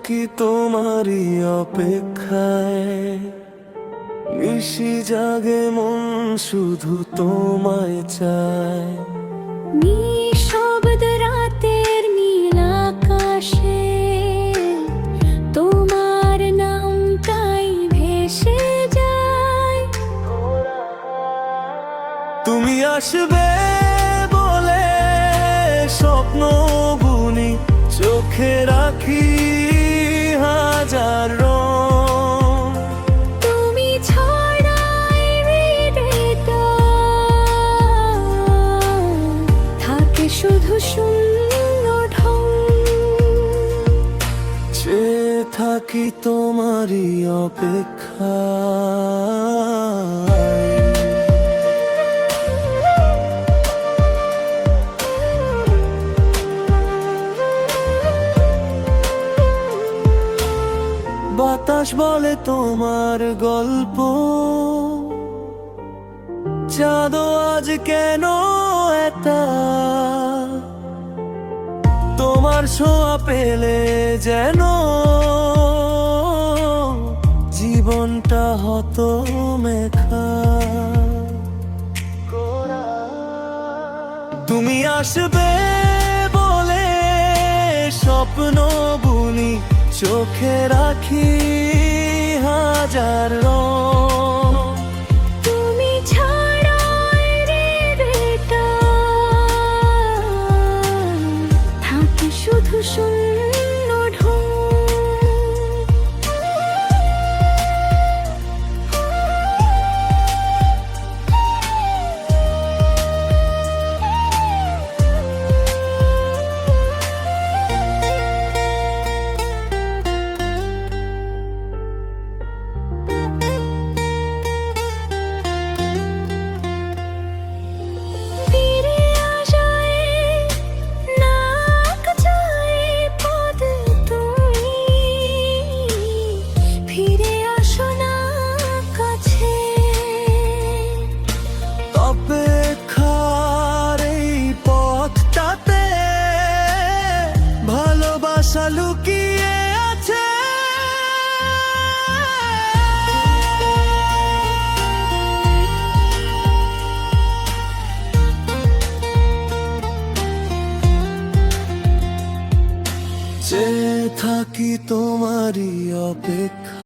থাকি তোমারই অপেক্ষায়, নিশি জাগে মন শুধু তোমায় চায়। নিঃশব্দ রাতের নীল আকাশে তোমার নামটাই ভেসে যায়। তুমি আসবে বলে স্বপ্ন বুনি, চোখে রাখি হাজার রং। তুমি ছড়াই হৃদয়টা, থাকে শুধু শূন্য ঢং। চেয়ে থাকি তোমারই অপেক্ষায়। বাতাস বলে তোমার গল্প, চাঁদও আজ কেন একা। তোমার ছোঁয়া পেলে যেন জীবনটা হতো মেখা। তুমি আসবে বলে স্বপ্ন বুনি, চোখে রাখি হাজার রং।